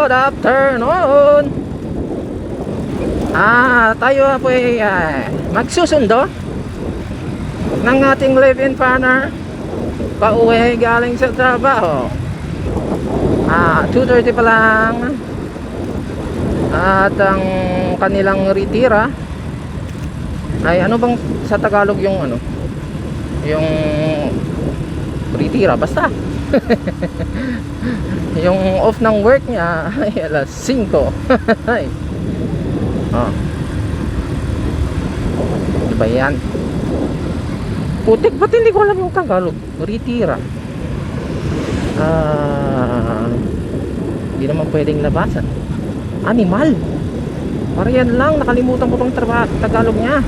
Good afternoon. Tayo po ay magsusundo ng ating live-in partner pauwi galing sa trabaho. 2:30 pa lang. At ang kanilang retira ay ano bang sa Tagalog yung ano? Yung retira basta. Yung off ng work niya ay alas 5. Ano ba yan? Putik, ba't hindi ko alam yung Tagalog? Retira. Hindi naman pwedeng labasan. Animal. Para yan lang, nakalimutan ko tong Tagalog niya.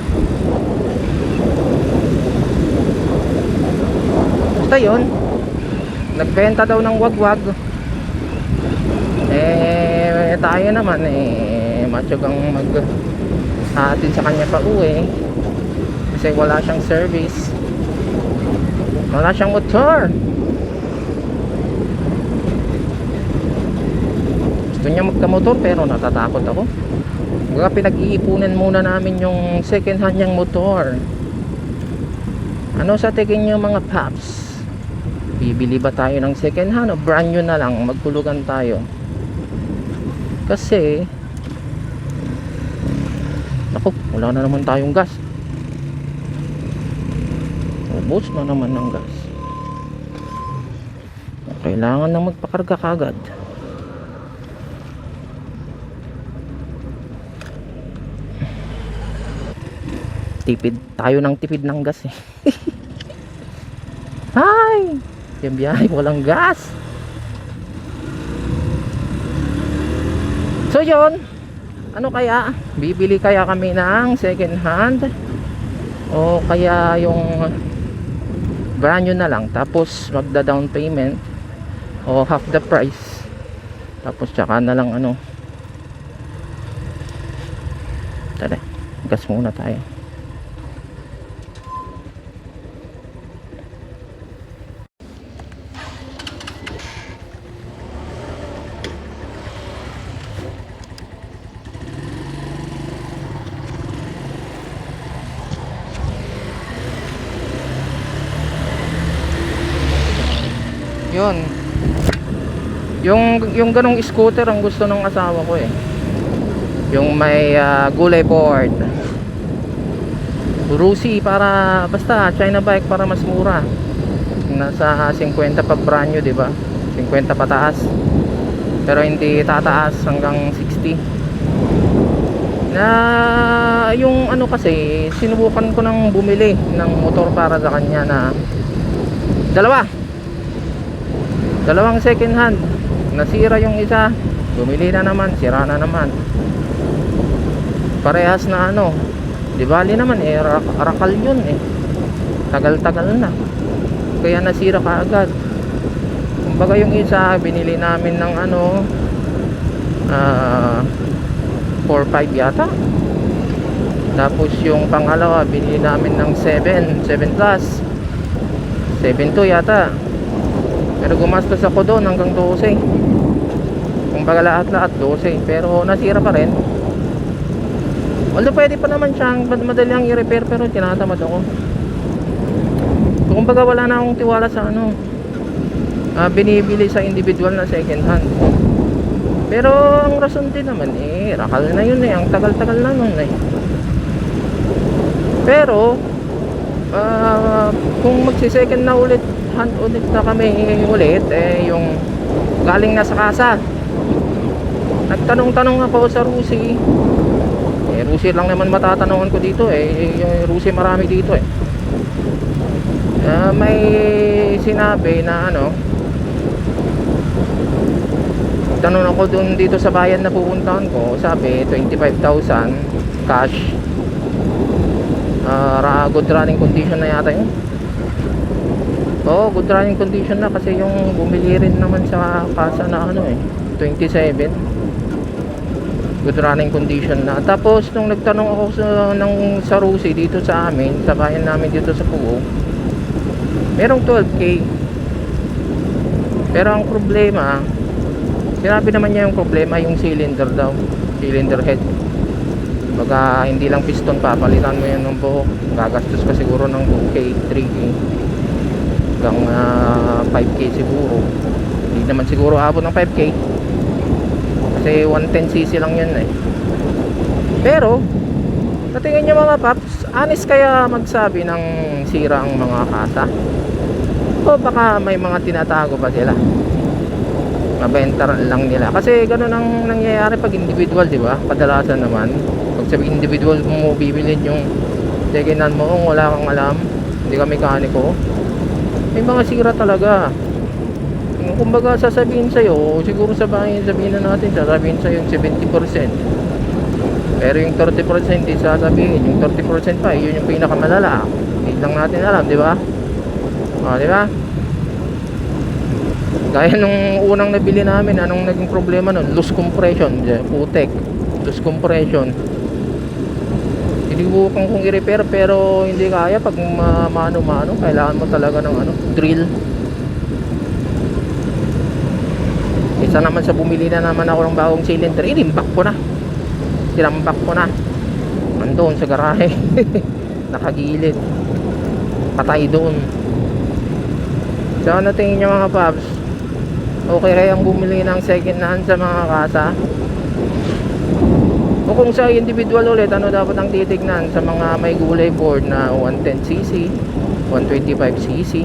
Basta yun, nagbenta daw ng wagwag. Tayo naman matyagang mag-atin sa kanya pa uwi kasi wala siyang service, wala siyang motor. Gusto niya magka-motor pero natatakot ako. Kaya pinag-iipunan muna namin yung second hand niyang motor. Ano sa tingin niyo mga paps? Bibili ba tayo ng second hand o brand new na lang? Magtulugan tayo. Kasi naku, wala na naman tayong gas. Ubos na naman ng gas. Kailangan na magpakarga kagad. Tipid tayo ng tipid ng gas eh. Hi! Yung biyahe walang gas. So yun, ano kaya? Bibili kaya kami ng second hand o kaya yung brand new na lang tapos magda down payment o half the price tapos tsaka na lang ano. Tara, gas muna tayo. Yun. Yung ganong scooter ang gusto ng asawa ko eh. Yung may gulay board. Rusi para basta China bike para mas mura. Nasa 50 pa brand new, 'di ba? 50 pataas. Pero hindi tataas hanggang 60. Na yung ano kasi sinubukan ko nang bumili ng motor para sa kanya na dalawang second hand. Nasira yung isa, bumili na naman, sira na naman. Parehas na ano, di bali naman rakal yun eh. Tagal-tagal na, kaya nasira kaagad. Kumbaga yung isa binili namin ng ano 4.5 yata. Tapos yung pangalawa binili namin ng 7 plus 7.2 yata. Pero gumastos ako doon hanggang 12. Kumbaga lahat 12. Pero nasira pa rin. Although pwede pa naman siyang madaling i-repair, pero tinatamad ako. Kumbaga wala na akong tiwala sa ano, binibili sa individual na second hand. Pero ang rason din naman rakal na yun eh. Ang tagal-tagal na nun eh. Pero kung magsi-second na ulit na kami ulit yung galing na sa kasa, nagtanong-tanong ako sa Rusi. Rusi lang naman matatanungan ko dito yung Rusi marami dito may sinabi na ano, tanong ako dun dito sa bayan na pupuntahan ko, sabi 25,000 cash. Good running condition na yata yun. Good running condition na kasi yung bumili rin naman sa kasa na ano 27. Good running condition na. Tapos nung nagtanong ako sa Rusi dito sa amin, sa bayan namin dito sa Pugo, merong 12K. Pero ang problema, Sinabi naman niya yung problema yung cylinder daw, cylinder head. Baga hindi lang piston, papalitan mo yan ng buo, gagastos ka siguro ng 2K, 3K hanggang 5K siguro. Hindi naman siguro abot ng 5K kasi 110cc lang yan eh. Pero sa tingin niyo mga paps, honest kaya magsabi ng sira ang mga kasa? O baka may mga tinatago pa sila, mabenta lang nila? Kasi ganun ang nangyayari pag individual, di ba? Kadalasan naman pag sabi individual mo bibilin yung second hand mo, wala kang alam, hindi ka mekaniko, may mga sira talaga. Kumbaga sasabihin sa'yo, siguro sabihin na natin, sasabihin sa'yo yung 70%, pero yung 30% di sasabihin, yung 30% pa yun yung pinakamalala, hindi lang natin alam, di ba? Di ba? Gaya nung unang nabili namin, anong naging problema nun? Loose compression, putek, loose compression. Sinubukan kong i-repair pero hindi kaya pag mano-mano, kailangan mo talaga ng drill. Isa naman sa bumili na naman ako ng bagong cylinder, inimbak ko na, sinambak ko na nandoon sa garahe. Nakagilid, patay doon. So ano tingin nyo mga paps, okay kayang bumili ng second hand sa mga kasa? O kung sa individual ulit, ano dapat ang titignan sa mga may gulay board na 110cc, 125cc?